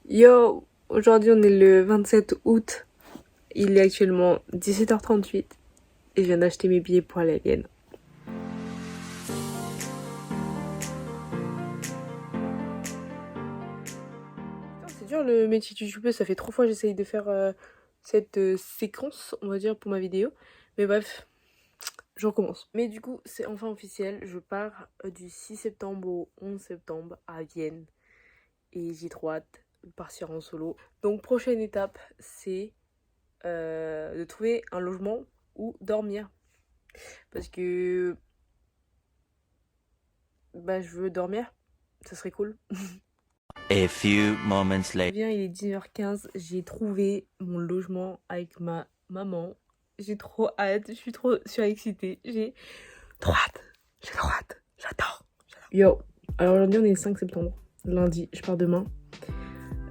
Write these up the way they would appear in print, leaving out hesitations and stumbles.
Yo, aujourd'hui on est le 27 août, il est actuellement 17h38 et je viens d'acheter mes billets pour aller à Vienne. C'est dur le métier de youtubeuse, ça fait 3 fois que j'essaye de faire cette séquence, on va dire, pour ma vidéo. Mais bref, je recommence. Mais du coup, c'est enfin officiel, je pars du 6 septembre au 11 septembre à Vienne. Et j'ai trop hâte de partir en solo. Donc prochaine étape, c'est de trouver un logement où dormir. Parce que je veux dormir, ça serait cool. A few moments later. Bien, il est 10h15, j'ai trouvé mon logement avec ma maman. J'ai trop hâte, je suis trop surexcitée. J'ai trop hâte, j'adore. Yo, alors aujourd'hui on est le 5 septembre, lundi, je pars demain.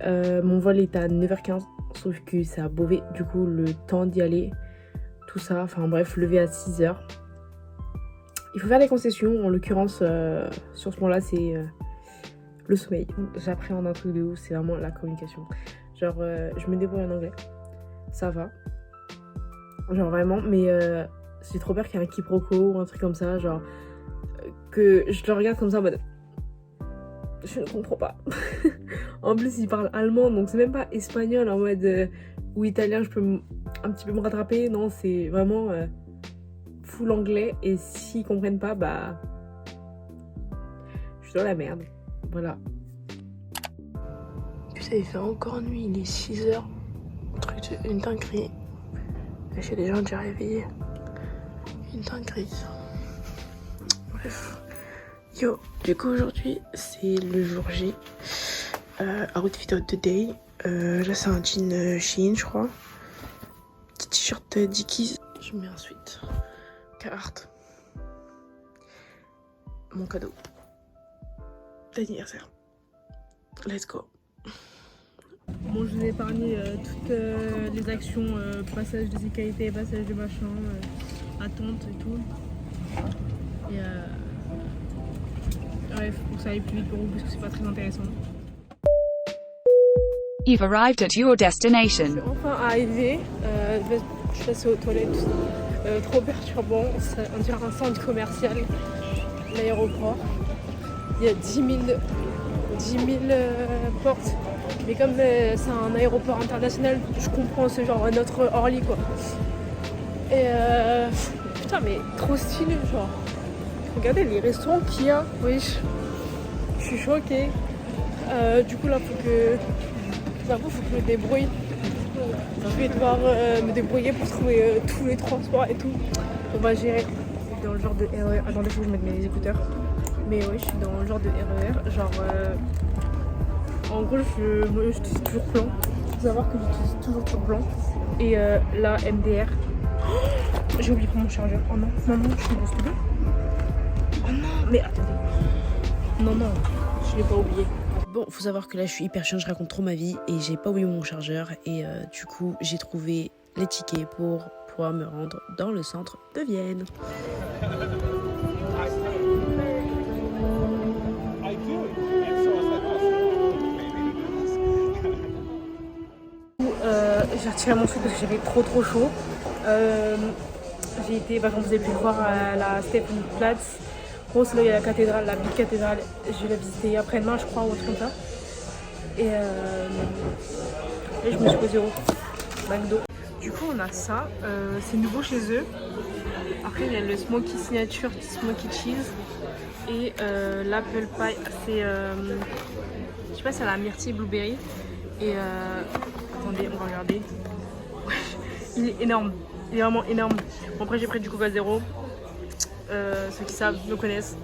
Mon vol est à 9h15, sauf que c'est à Beauvais, du coup le temps d'y aller, tout ça, enfin bref, lever à 6h. Il faut faire des concessions, en l'occurrence, sur ce moment-là, c'est le sommeil. J'appréhende un truc de ouf, c'est vraiment la communication. Genre, je me débrouille en anglais, ça va. Genre vraiment, mais j'ai trop peur qu'il y ait un quiproquo ou un truc comme ça, genre, que je le regarde comme ça en mode... Je ne comprends pas. En plus, il parle allemand, donc c'est même pas espagnol en mode ou italien, je peux un petit peu me rattraper. Non, c'est vraiment full anglais. Et s'ils comprennent pas, bah. Je suis dans la merde. Voilà. Putain, il fait encore nuit, il est 6h. Truc de une dinguerie. Et j'ai des gens déjà réveillés. Une dinguerie. Bref. Yo, du coup aujourd'hui c'est le jour J, outfit of the day, là c'est un jean Shein je crois, petit t-shirt Dickies, je mets ensuite Carhartt, mon cadeau d'anniversaire, let's go. Bon, je vous ai épargné toutes les actions, passage de sécurité, passage de machin, attente et tout, et bref, pour que ça aille plus vite pour vous parce que c'est pas très intéressant. You've arrived at your destination. Je suis enfin arrivée, je suis passée aux toilettes, trop perturbant, on dirait un centre commercial, l'aéroport. Il y a 10 000 portes, mais comme c'est un aéroport international, je comprends, c'est genre notre Orly quoi. Et putain mais trop stylé genre. Regardez les restaurants qu'il y a, oui, je suis choquée. Du coup là faut que je me débrouille. Je vais devoir me débrouiller pour trouver tous les transports et tout. On va gérer. Dans le genre de RER. Attendez, faut que je mette mes écouteurs. Mais oui, je suis dans le genre de RER. Genre en gros j'utilise toujours plan. Faut savoir que j'utilise toujours plan. Et là MDR. Oh, j'ai oublié de prendre mon chargeur. Oh non, je suis dans le studio. Oh non, mais attendez. Non, je l'ai pas oublié. Bon, faut savoir que là je suis hyper chiante, je raconte trop ma vie et j'ai pas oublié mon chargeur et du coup j'ai trouvé les tickets pour pouvoir me rendre dans le centre de Vienne. J'ai retiré mon truc parce que j'avais trop chaud. J'ai été, comme vous avez pu le voir, à la Stephansplatz. Grosse, là il y a la cathédrale, la big cathédrale. Je vais la visiter après-demain, je crois, ou autre comme ça. Et je me suis posée au McDo. Du coup, on a ça. C'est nouveau chez eux. Après, il y a le Smoky Signature, Smoky Cheese. Et l'Apple Pie, c'est. Je sais pas, c'est la myrtille blueberry. Et attendez, on va regarder. Il est énorme. Il est vraiment énorme. Bon, après, j'ai pris du Coca Zéro. Ceux qui savent me connaissent.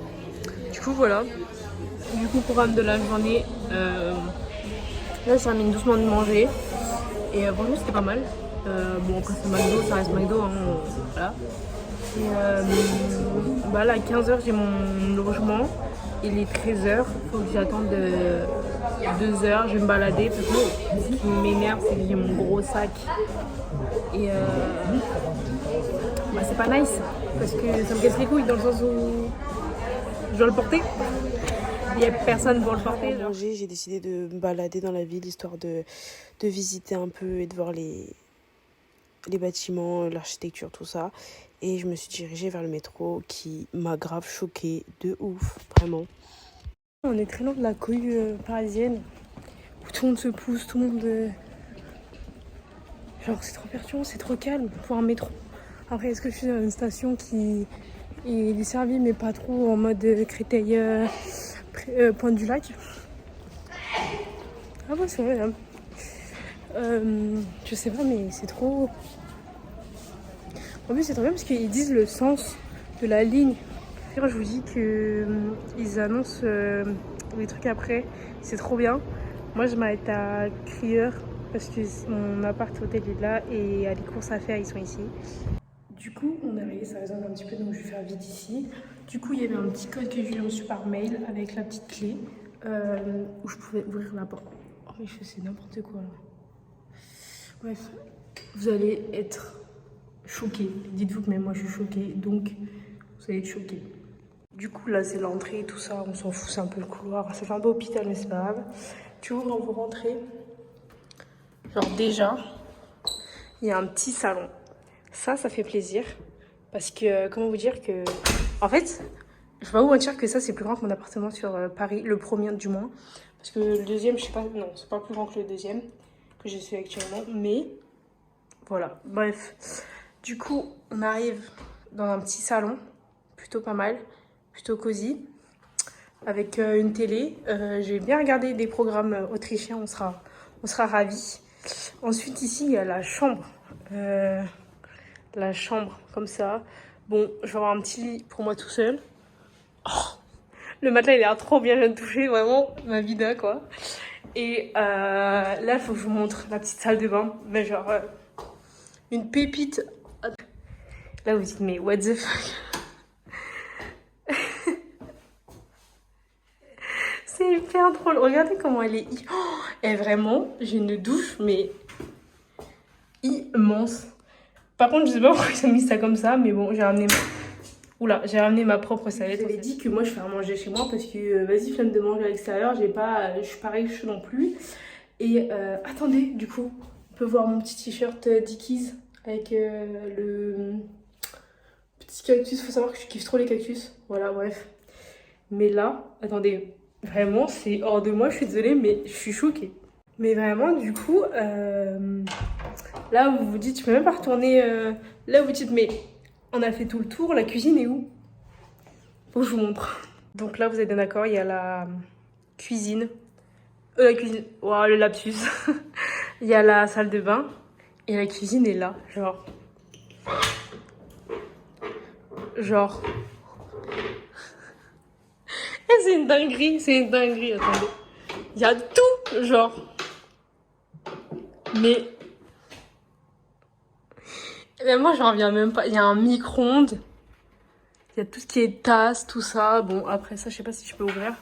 Du coup, voilà. Du coup, programme de la journée. Là, je termine doucement de manger. Et franchement, c'était pas mal. Bon, après, c'est McDo, ça reste McDo. Hein, voilà. Et là, à 15h, j'ai mon logement. Il est 13h. Faut que j'attende 2h. Je vais me balader. Parce que ce qui m'énerve, c'est que j'ai mon gros sac. Et c'est pas nice. Parce que ça me casse les couilles dans le sens où je dois le porter. il n'y a personne pour le porter. Genre. J'ai décidé de me balader dans la ville histoire de visiter un peu et de voir les bâtiments, l'architecture, tout ça. Et je me suis dirigée vers le métro qui m'a grave choquée de ouf, vraiment. On est très loin de la cohue parisienne où tout le monde se pousse, tout le monde... Genre c'est trop perturbant, c'est trop calme pour un métro. Après est-ce que je suis dans une station qui est desservie mais pas trop en mode Créteil, Pointe du Lac. Ah ouais c'est vrai hein. Je sais pas mais c'est trop... En plus c'est trop bien parce qu'ils disent le sens de la ligne. Je vous dis qu'ils annoncent les trucs après, c'est trop bien. Moi je m'arrête à Crieur parce que mon appart hôtel est là et il y a des courses à faire, ils sont ici. Du coup on est arrivé, ça résonne un petit peu donc je vais faire vite ici. Du coup il y avait un petit code que j'ai reçu par mail avec la petite clé où je pouvais ouvrir la porte. Oh mais je fais n'importe quoi là. Bref, vous allez être choqués. Dites-vous que même moi je suis choquée donc vous allez être choqués. Du coup là c'est l'entrée tout ça, on s'en fout, c'est un peu le couloir. Ça fait un peu hôpital mais c'est pas grave. Tu ouvres quand vous rentrez. Genre déjà, il y a un petit salon. Ça fait plaisir. Parce que, comment vous dire que... En fait, je vais pas vous mentir que ça c'est plus grand que mon appartement sur Paris. Le premier du moins. Parce que le deuxième, je sais pas, non, c'est pas plus grand que le deuxième que je suis actuellement. Mais, voilà, bref. Du coup, on arrive dans un petit salon. Plutôt pas mal, plutôt cosy. Avec une télé. Je vais bien regarder des programmes autrichiens, on sera ravis. Ensuite, ici, il y a la chambre. La chambre, comme ça. Bon, je vais avoir un petit lit pour moi tout seul. Oh, le matelas, il a l'air trop bien, je viens de toucher, vraiment, ma vida, quoi. Et là, il faut que je vous montre la petite salle de bain. Mais genre, une pépite. Là, vous dites, mais what the fuck? C'est hyper drôle. Regardez comment elle est. Oh, et vraiment, j'ai une douche, mais immense. Par contre, je sais pas pourquoi ils ont mis ça comme ça, mais bon, j'ai ramené ma propre salette. J'avais dit que moi, je fais à manger chez moi parce que vas-y, flemme de manger à l'extérieur. Je suis pas riche non plus. Et attendez, du coup, on peut voir mon petit t-shirt Dickies avec le petit cactus. Faut savoir que je kiffe trop les cactus. Voilà, bref. Mais là, attendez. Vraiment, c'est hors de moi, je suis désolée, mais je suis choquée. Mais vraiment, du coup, là où vous vous dites, je peux même pas retourner... là où vous dites, mais on a fait tout le tour, la cuisine est où? Faut que je vous montre. Donc là, vous êtes bien d'accord, il y a la cuisine. La cuisine... Waouh, le lapsus. Il y a la salle de bain. Et la cuisine est là, genre... C'est une dinguerie, attendez. Il y a tout, genre. Mais moi, j'en reviens même pas. Il y a un micro-ondes. Il y a tout ce qui est tasse, tout ça. Bon, après ça, je sais pas si je peux ouvrir.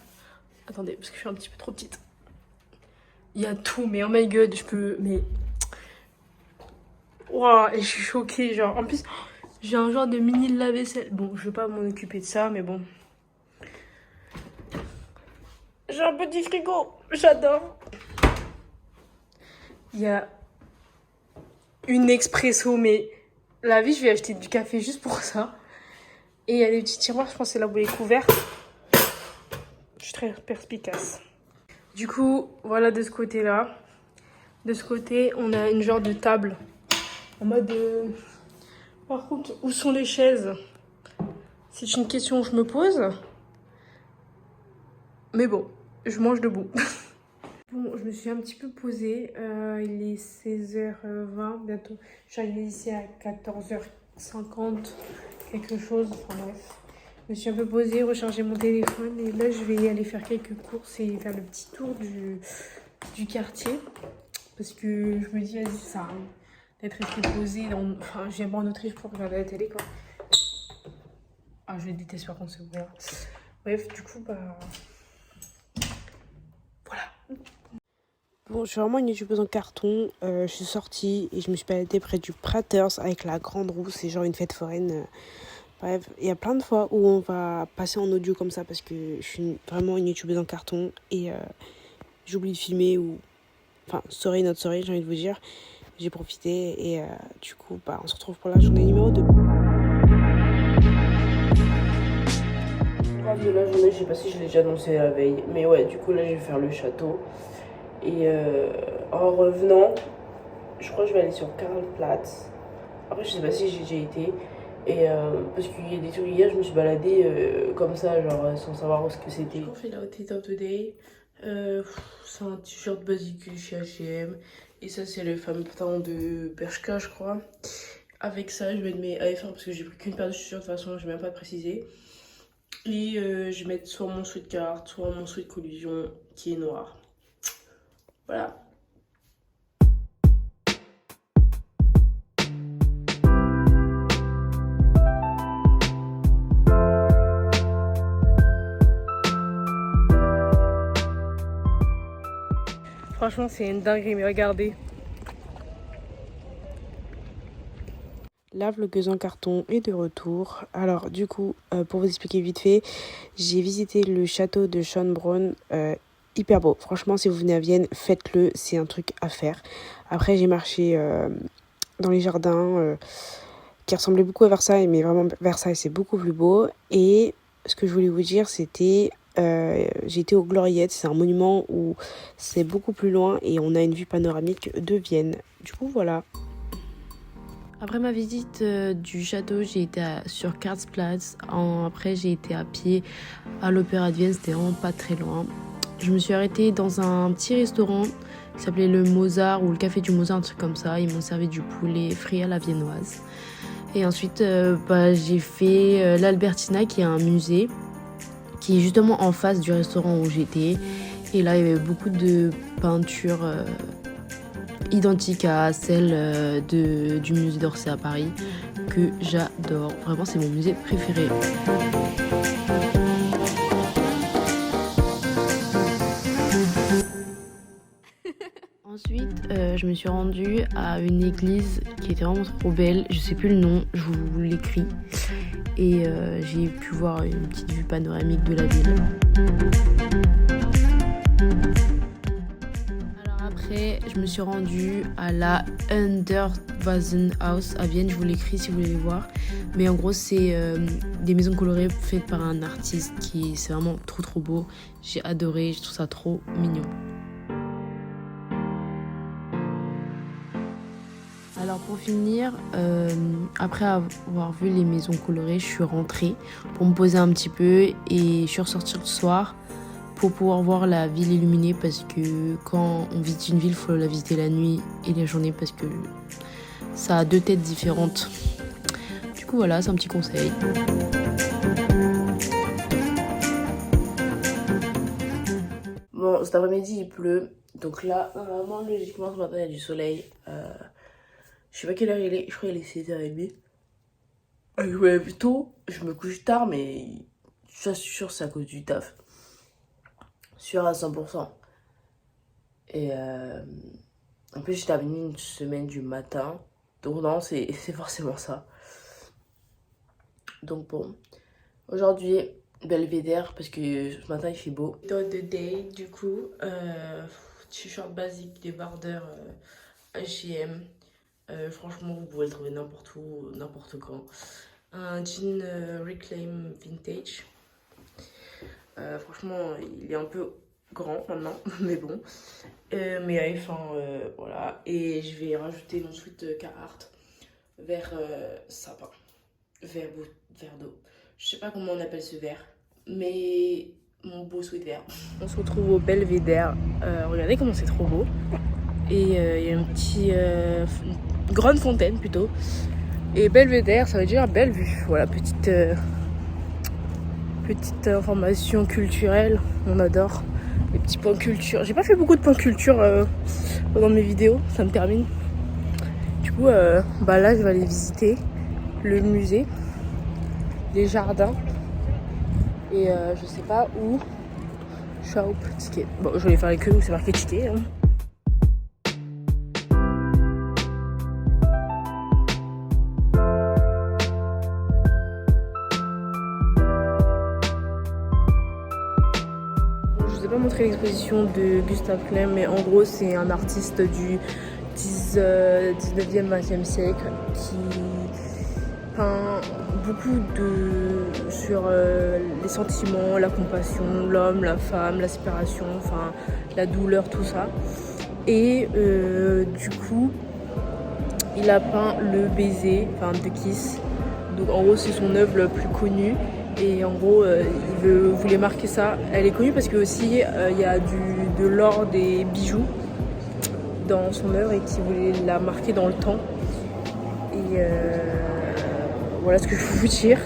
Attendez, parce que je suis un petit peu trop petite. Il y a tout, mais oh my god, je peux... Mais... Waouh, et je suis choquée, genre. En plus, j'ai un genre de mini lave-vaisselle. Bon, je vais pas m'en occuper de ça, mais bon... J'ai un petit frigo, j'adore. Il y a une expresso, mais la vie, je vais acheter du café juste pour ça. Et il y a des petits tiroirs, je pense que c'est là où elle est couverte. Je suis très perspicace. Du coup, voilà de ce côté-là. De ce côté, on a une genre de table. En mode... Par contre, où sont les chaises? C'est une question que je me pose. Mais bon. Je mange debout. Bon, je me suis un petit peu posée. Il est 16h20 bientôt. Je suis arrivée ici à 14h50, quelque chose. Enfin bref. Je me suis un peu posée, rechargé mon téléphone. Et là, je vais aller faire quelques courses et faire le petit tour du quartier. Parce que je me dis, vas-y, ça sert à rien d'être restée posée. Enfin, je viens pas en Autriche pour regarder la télé, quoi. Ah, je déteste par contre ce bruit. Bref, du coup, bah... Bon, je suis vraiment une youtubeuse en carton. Je suis sortie et je me suis baladée près du Praters avec la grande roue. C'est genre une fête foraine Bref, il y a plein de fois où on va passer en audio comme ça parce que je suis vraiment une youtubeuse en carton et j'oublie de filmer ou... Enfin, sorry, not sorry, j'ai envie de vous dire. J'ai profité et du coup, on se retrouve pour la journée numéro 2. Bref, de la journée, je sais pas si je l'ai déjà annoncé la veille, mais ouais, du coup, là, je vais faire le château. Et en revenant, je crois que je vais aller sur Karlsplatz. Après, je sais pas si j'ai déjà été. Et parce qu'il y a des trucs, hier, je me suis baladée comme ça, genre sans savoir ce que c'était. On fait l'outfit of the day. C'est un t-shirt basique chez H&M. Et ça, c'est le fameux pantalon de Bershka, je crois. Avec ça, je vais mettre mes AF1 parce que j'ai pris qu'une paire de chaussures de toute façon, je vais même pas préciser. Et je vais mettre soit mon sweat carte, soit mon sweat collusion qui est noir. Voilà. Franchement, c'est une dinguerie, mais regardez. La vlogueuse en carton est de retour. Alors du coup, pour vous expliquer vite fait, j'ai visité le château de Schönbrunn, hyper beau. Franchement, si vous venez à Vienne, faites-le, c'est un truc à faire. Après, j'ai marché dans les jardins qui ressemblaient beaucoup à Versailles, mais vraiment Versailles, c'est beaucoup plus beau. Et ce que je voulais vous dire, c'était... j'ai été aux Gloriettes, c'est un monument où c'est beaucoup plus loin et on a une vue panoramique de Vienne. Du coup, voilà. Après ma visite du château, j'ai été sur Karlsplatz. Après, j'ai été à pied à l'Opéra de Vienne, c'était vraiment pas très loin. Je me suis arrêtée dans un petit restaurant qui s'appelait le Mozart ou le Café du Mozart, un truc comme ça. Ils m'ont servi du poulet frit à la viennoise. Et ensuite, j'ai fait l'Albertina, qui est un musée, qui est justement en face du restaurant où j'étais. Et là, il y avait beaucoup de peintures identiques à celles du musée d'Orsay à Paris, que j'adore. Vraiment, c'est mon musée préféré. Ensuite, je me suis rendue à une église qui était vraiment trop belle. Je sais plus le nom, je vous l'écris. Et j'ai pu voir une petite vue panoramique de la ville. Alors après, je me suis rendue à la Unterwassenhaus à Vienne. Je vous l'écris si vous voulez voir. Mais en gros, c'est des maisons colorées faites par un artiste c'est vraiment trop beau. J'ai adoré, je trouve ça trop mignon. Alors pour finir, après avoir vu les maisons colorées, je suis rentrée pour me poser un petit peu et je suis ressortie le soir pour pouvoir voir la ville illuminée, parce que quand on visite une ville, il faut la visiter la nuit et la journée parce que ça a deux têtes différentes. Du coup voilà, c'est un petit conseil. Bon, cet après-midi il pleut, donc là normalement logiquement ce matin il y a du soleil. Je sais pas quelle heure il est, je crois qu'il est 16h30. Je me lève tôt, je me couche tard, mais ça c'est sûr, c'est à cause du taf. Sûr à 100%. Et en plus j'ai terminé une semaine du matin, donc non, c'est forcément ça. Donc bon, aujourd'hui, Belvédère, parce que ce matin il fait beau. Dans the day, du coup, t-shirt basique, débardeur H&M. Franchement, vous pouvez le trouver n'importe où, n'importe quand. Un jean Reclaim Vintage. Franchement, il est un peu grand maintenant, mais bon. Mais enfin, voilà. Et je vais rajouter mon sweat Carhartt vert sapin. Vert d'eau. Je sais pas comment on appelle ce vert, mais mon beau sweat vert. On se retrouve au Belvédère. Regardez comment c'est trop beau. Et il y a un petit... grande fontaine plutôt. Et Belvédère, ça veut dire belle vue. Voilà, petite information culturelle. On adore les petits points culture. J'ai pas fait beaucoup de points culture pendant mes vidéos, ça me termine. Du coup, là, je vais aller visiter le musée, les jardins. Et je sais pas où. Shop, ticket. Bon, je vais faire les queues où c'est marqué ticket. Hein. montrer l'exposition de Gustave Klimt, mais en gros c'est un artiste du 19e, 20e siècle qui peint beaucoup sur les sentiments, la compassion, l'homme, la femme, la séparation, enfin la douleur, tout ça. Et du coup, il a peint le baiser, enfin The Kiss. Donc en gros c'est son œuvre la plus connue. Et en gros, il voulait marquer ça. Elle est connue parce que aussi il y a de l'or, des bijoux dans son œuvre et qu'il voulait la marquer dans le temps. Et voilà ce que je peux vous dire.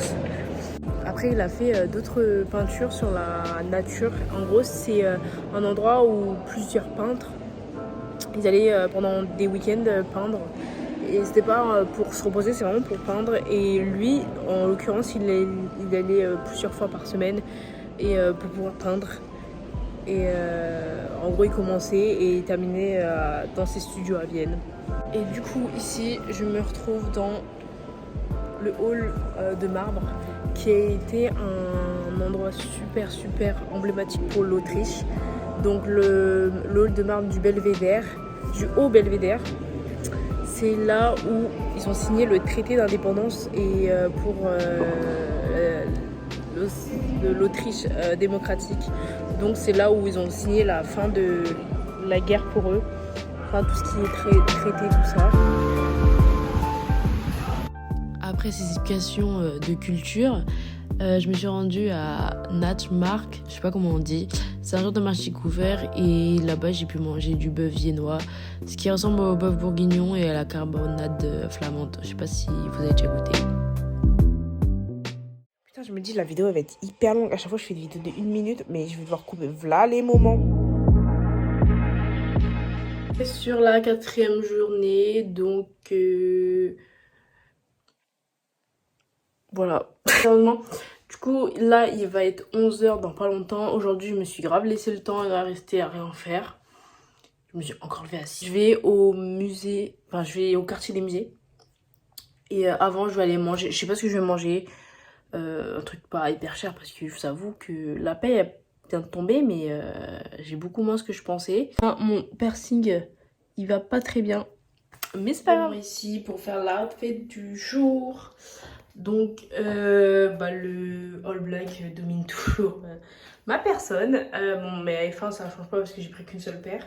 Après, il a fait d'autres peintures sur la nature. En gros, c'est un endroit où plusieurs peintres, ils allaient pendant des week-ends peindre. Et c'était pas pour se reposer, c'est vraiment pour peindre. Et lui, en l'occurrence, il allait plusieurs fois par semaine et pour pouvoir peindre. Et en gros, il commençait et il terminait dans ses studios à Vienne. Et du coup, ici, je me retrouve dans le hall de marbre qui a été un endroit super emblématique pour l'Autriche. Donc le hall de marbre du Belvédère, du Haut Belvédère. C'est là où ils ont signé le traité d'indépendance et pour l'Autriche démocratique. Donc c'est là où ils ont signé la fin de la guerre pour eux. Enfin tout ce qui est traité, tout ça. Après ces explications de culture, je me suis rendue à Natchmark, je sais pas comment on dit. C'est un genre de marché couvert et là-bas j'ai pu manger du bœuf viennois, ce qui ressemble au bœuf bourguignon et à la carbonade flamande. Je sais pas si vous avez déjà goûté. Putain, je me dis la vidéo elle va être hyper longue. À chaque fois je fais des vidéos de 1 minute, mais je vais devoir couper voilà les moments. Sur la 4e journée, donc voilà. Du coup, là, il va être 11h dans pas longtemps. Aujourd'hui, je me suis grave laissé le temps à rester à rien faire. Je me suis encore levée à 6. Je vais au musée, enfin, je vais au quartier des musées. Et avant, je vais aller manger. Je sais pas ce que je vais manger. Un truc pas hyper cher parce que je vous avoue que la paye vient de tomber, mais j'ai beaucoup moins ce que je pensais. Enfin, mon piercing, il va pas très bien. Mais c'est pas grave. Ici pour faire l'outfit du jour. Donc le all black domine toujours ma personne. Bon, mais à la fin ça change pas parce que j'ai pris qu'une seule paire.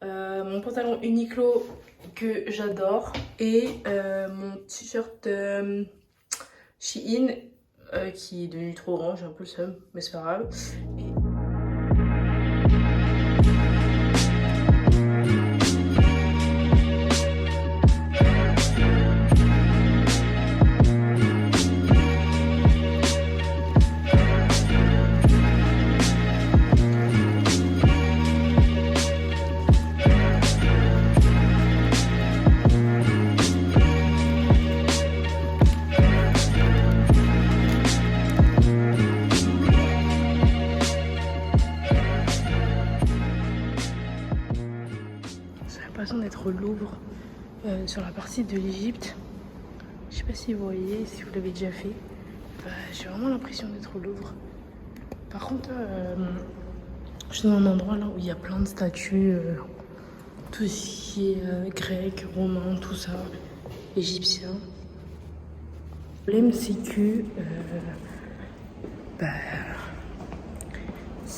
Mon pantalon Uniqlo que j'adore et mon t-shirt Shein qui est devenu trop grand, j'ai un peu le seum, mais c'est pas grave. D'être au Louvre sur la partie de l'Égypte. Je sais pas si vous voyez, si vous l'avez déjà fait. J'ai vraiment l'impression d'être au Louvre. Par contre, je suis dans un endroit là où il y a plein de statues, tout ce qui est grec, romain, tout ça, égyptien. Le problème c'est que il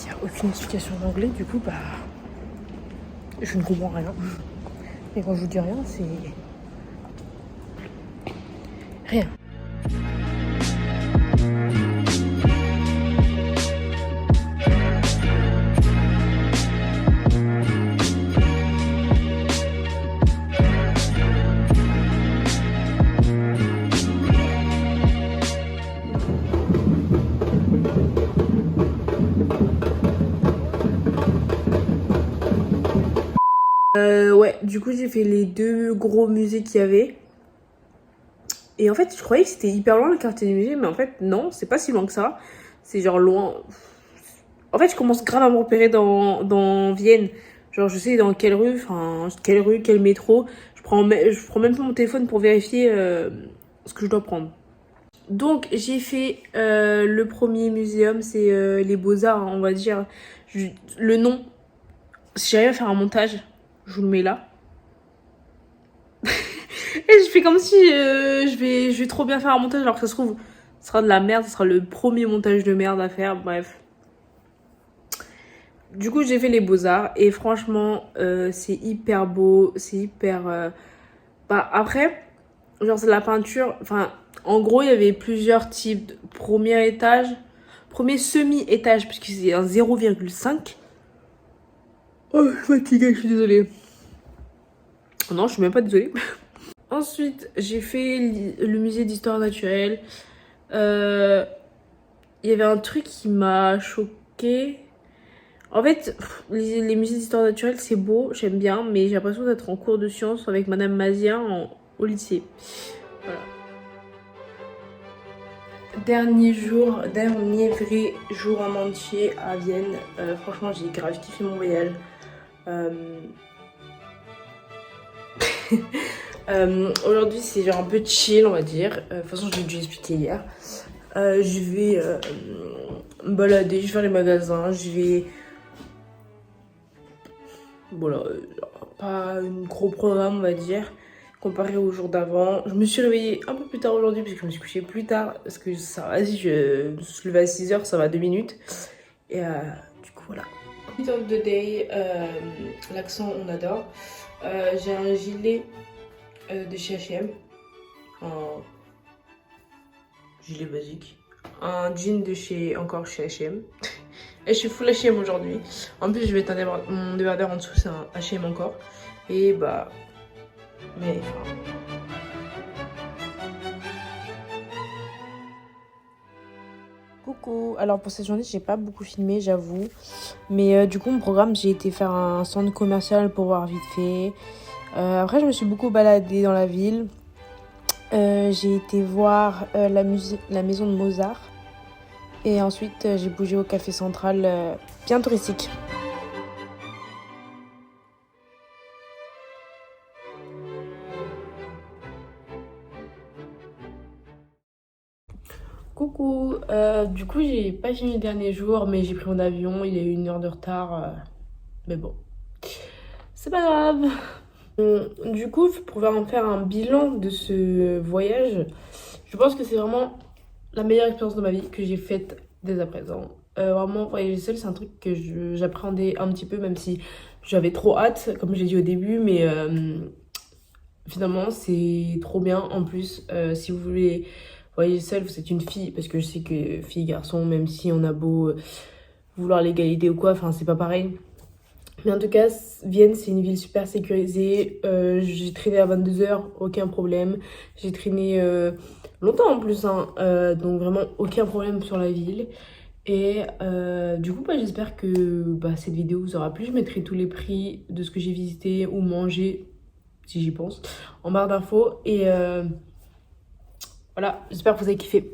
n'y a aucune explication en anglais, du coup je ne comprends rien. Et quand je vous dis rien, c'est rien. Ouais, du coup j'ai fait les 2 gros musées qu'il y avait. Et en fait je croyais que c'était hyper loin le quartier des musées, mais en fait non, c'est pas si loin que ça. C'est genre loin. En fait je commence grave à me repérer dans Vienne. Genre je sais dans quelle rue, quel métro. Je prends même pas mon téléphone pour vérifier ce que je dois prendre. Donc j'ai fait le premier muséum, c'est les Beaux-Arts, on va dire. Le nom, si j'arrive à faire un montage, je vous le mets là. Et je fais comme si je vais trop bien faire un montage, alors que ça se trouve, ce sera de la merde, ce sera le premier montage de merde à faire, bref. Du coup, j'ai fait les beaux-arts et franchement, c'est hyper beau, c'est hyper... Bah, après, genre c'est de la peinture, enfin, en gros, il y avait plusieurs types. Premier étage, premier semi-étage, puisque c'est un 0,5. Oh, je suis fatiguée, je suis désolée. Non, je suis même pas désolée. Ensuite, j'ai fait le musée d'histoire naturelle. Il y avait un truc qui m'a choquée. En fait, les musées d'histoire naturelle, c'est beau, j'aime bien, mais j'ai l'impression d'être en cours de sciences avec Madame Mazia au lycée. Voilà. Dernier vrai jour en entier à Vienne. Franchement, j'ai grave kiffé mon voyage. Aujourd'hui, c'est genre un peu chill, on va dire. De toute façon, je l'ai déjà expliqué hier. Je vais me balader, je vais faire les magasins, je vais... Voilà, pas un gros programme, on va dire, comparé au jour d'avant. Je me suis réveillée un peu plus tard aujourd'hui, parce que je me suis couchée plus tard. Parce que ça, vas-y, je me suis levée à 6h, ça va 2 minutes. Et du coup, voilà. Hit of the day, l'accent, on adore. J'ai un gilet de chez H&M, un gilet basique, un jean de chez H&M. Et je suis full H&M aujourd'hui. En plus, je vais éteindre mon débardeur en dessous, c'est un H&M encore. Et bah, mais enfin. Coucou, alors pour cette journée j'ai pas beaucoup filmé, j'avoue, mais du coup mon programme, j'ai été faire un centre commercial pour voir vite fait. Après je me suis beaucoup baladée dans la ville. J'ai été voir la maison de Mozart et ensuite j'ai bougé au café central, bien touristique. Coucou, du coup j'ai pas fini le dernier jour, mais j'ai pris mon avion, il y a eu 1 heure de retard, mais bon, c'est pas grave. Du coup, pour en faire un bilan de ce voyage, je pense que c'est vraiment la meilleure expérience de ma vie que j'ai faite dès à présent. Vraiment, voyager seule, c'est un truc que j'appréhendais un petit peu, même si j'avais trop hâte, comme j'ai dit au début, mais finalement, c'est trop bien. En plus, si vous voulez voyager seule, vous êtes une fille, parce que je sais que filles, garçons, même si on a beau vouloir l'égalité ou quoi, enfin, c'est pas pareil. Mais en tout cas, Vienne, c'est une ville super sécurisée. J'ai traîné à 22h, aucun problème. J'ai traîné longtemps en plus, hein, donc vraiment aucun problème sur la ville. Et du coup, bah, j'espère que cette vidéo vous aura plu. Je mettrai tous les prix de ce que j'ai visité ou mangé, si j'y pense, en barre d'infos. Et voilà, j'espère que vous avez kiffé.